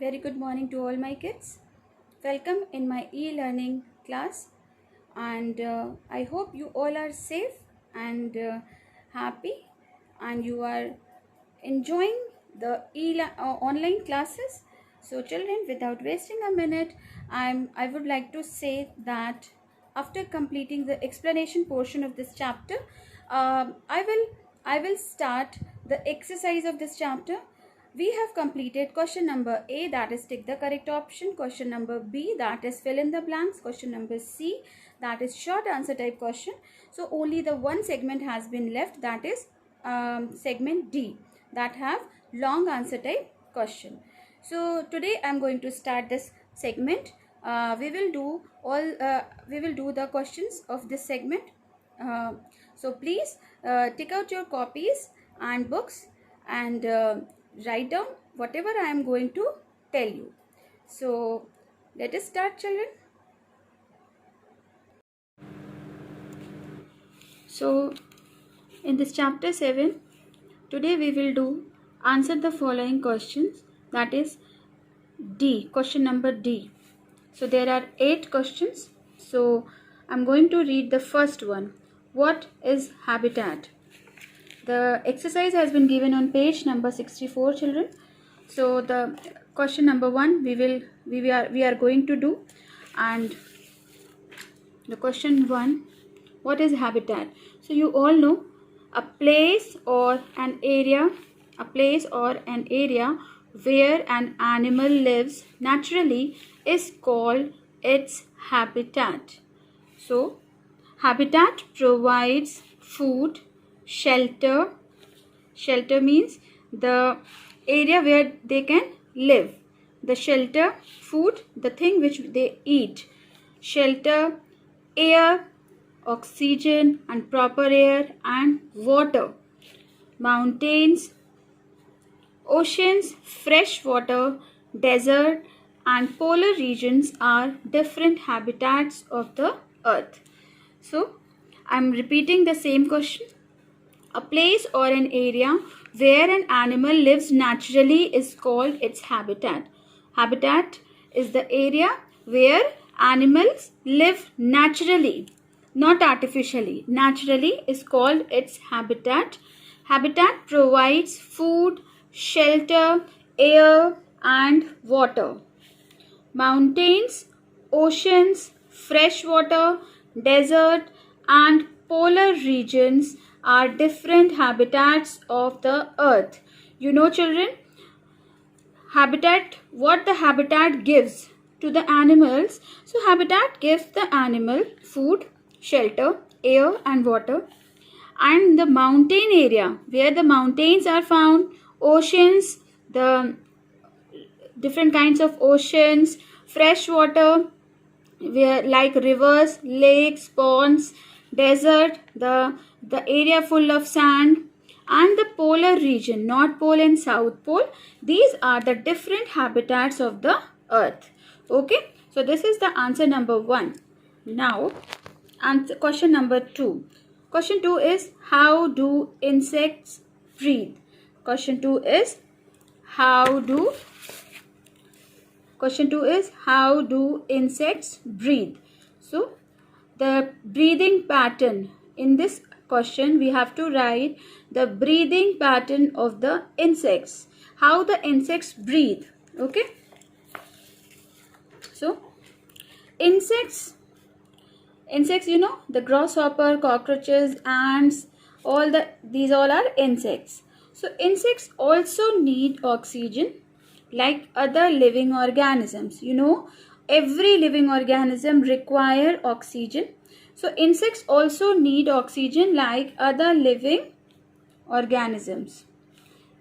Very good morning to all my kids. Welcome in my e-learning class, and I hope you all are safe and happy, and you are enjoying the online classes. So children, without wasting a minute, I would like to say that after completing the explanation portion of this chapter, I will start the exercise of this chapter. We have completed question number A, that is tick the correct option, question number B, that is fill in the blanks, question number C, that is short answer type question. So only the one segment has been left, that is segment D, that have long answer type question. So today I am going to start this segment. We will do the questions of this segment. So please take out your copies and books and write down whatever I am going to tell you. So let us start, children. So in this chapter 7, today we will do answer the following questions, that is D, question number D. So there are 8 questions. So I'm going to read the first one. What is habitat? The exercise has been given on page number 64, children. So the question number 1 we are going to do, and the question 1, what is habitat? So you all know a place or an area where an animal lives naturally is called its habitat. So habitat provides food, shelter. Shelter means the area where they can live. The shelter, food, the thing which they eat. Shelter, air, oxygen and proper air, and water. Mountains, oceans, fresh water, desert and polar regions are different habitats of the earth. So I am repeating the same question. A place or an area where an animal lives naturally is called its habitat. Habitat is the area where animals live naturally, not artificially. Naturally is called its habitat. Habitat provides food, shelter, air and water. Mountains, oceans, fresh water, desert and polar regions are different habitats of the earth. You know, children, what the habitat gives to the animals. So habitat gives the animal food, shelter, air and water. And the mountain area where the mountains are found, oceans, the different kinds of oceans, fresh water, where like rivers, lakes, ponds, desert, the area full of sand, and the polar region, North Pole and South Pole. These are the different habitats of the earth. Okay, so this is the answer number 1. Now answer question number 2. Question 2 is, how do insects breathe? Question 2 is how do insects breathe? So the breathing pattern, in this question we have to write the breathing pattern of the insects, how the insects breathe. Okay, so insects, you know, the grasshopper, cockroaches, ants, these all are insects. So insects also need oxygen like other living organisms. You know, every living organism require oxygen. So insects also need oxygen like other living organisms.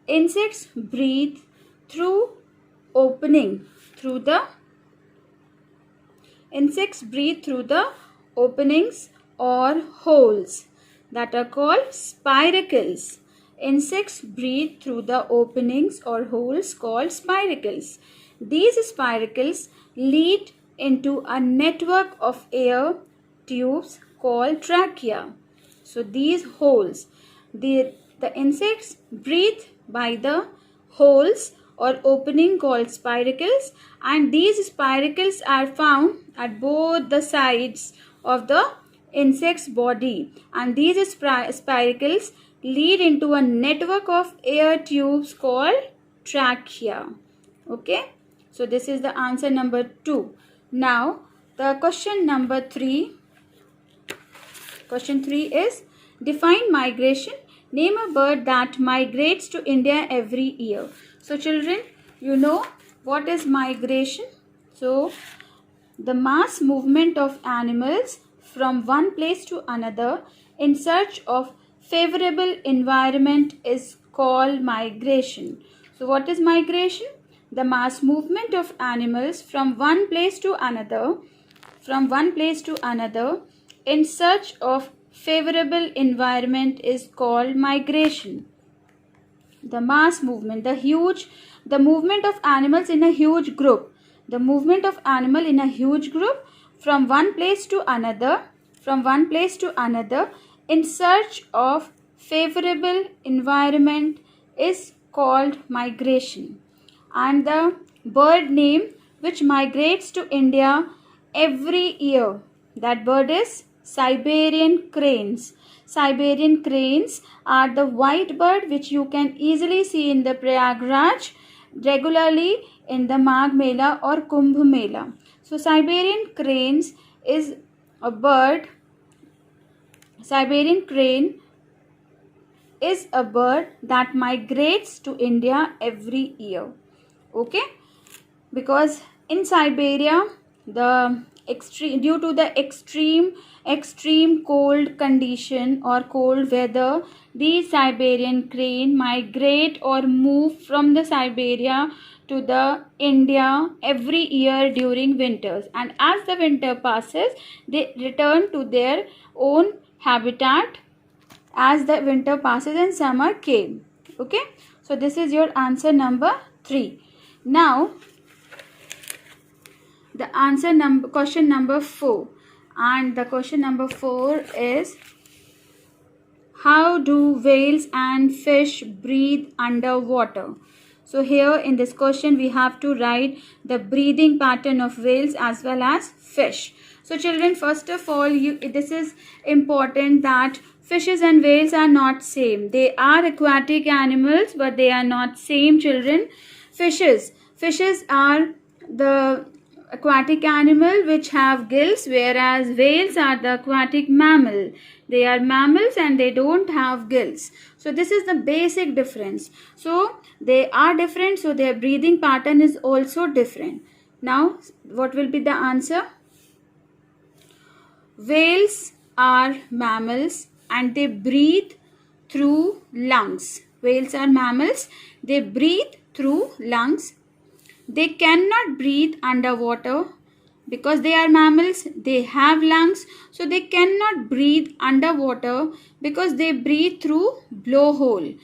Insects breathe through the openings or holes that are called spiracles. Insects breathe through the openings or holes called spiracles. These spiracles lead into a network of air tubes called trachea. So these holes, the insects breathe by the holes or opening called spiracles, and these spiracles are found at both the sides of the insect's body, and these spiracles lead into a network of air tubes called trachea. Okay, so this is the answer number 2. Now the question number 3. Question 3 is, define migration. Name a bird that migrates to India every year. So children, you know what is migration? So the mass movement of animals from one place to another in search of favorable environment is called migration. So what is migration? The mass movement of animals from one place to another in search of favorable environment is called migration. The mass movement, the movement of animals in a huge group, from one place to another in search of favorable environment is called migration. And the bird name which migrates to India every year, that bird is Siberian cranes. Siberian cranes are the white bird which you can easily see in the Prayagraj regularly in the Magh Mela or Kumbh Mela. So Siberian crane is a bird that migrates to India every year. Okay, because in Siberia, due to the extreme cold condition or cold weather, these Siberian crane migrate or move from the Siberia to the India every year during winters, and as the winter passes they return to their own habitat as the winter passes and summer came. Okay, so this is your answer number 3. Now the question number 4, and the question number 4 is, how do whales and fish breathe underwater? So here in this question we have to write the breathing pattern of whales as well as fish. So children, first of all, this is important that fishes and whales are not same. They are aquatic animals, but they are not same, children. Fishes are the aquatic animal which have gills, whereas whales are the aquatic mammal. They are mammals and they don't have gills. So this is the basic difference. So they are different, so their breathing pattern is also different. Now what will be the answer? Whales are mammals and they breathe through lungs. Whales are mammals, they breathe through lungs. They cannot breathe underwater because they are mammals. They have lungs, so they cannot breathe underwater because they breathe through blowhole.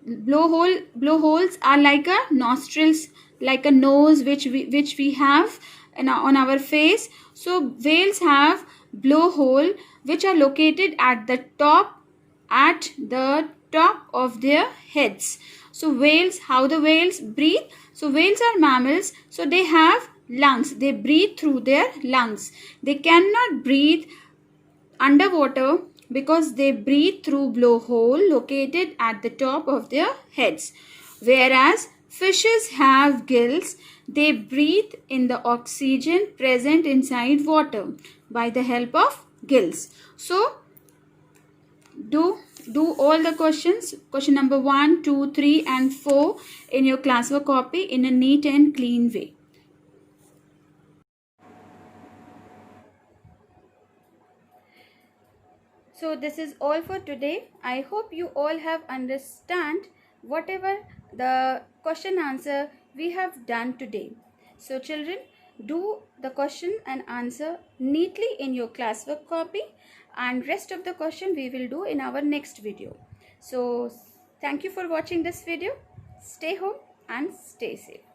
Blowholes are like a nostrils, like a nose which we have on our face. So whales have blowhole which are located at the top of their heads. So whales, how the whales breathe? So whales are mammals, so they have lungs. They breathe through their lungs. They cannot breathe underwater because they breathe through blowhole located at the top of their heads. Whereas fishes have gills. They breathe in the oxygen present inside water by the help of gills. So do all the questions, question number 1, 2, 3 and 4 in your classwork copy in a neat and clean way. So this is all for today. I hope you all have understand whatever the question answer we have done today. So children, do the question and answer neatly in your classwork copy, and rest of the question we will do in our next video. So thank you for watching this video. Stay home and stay safe.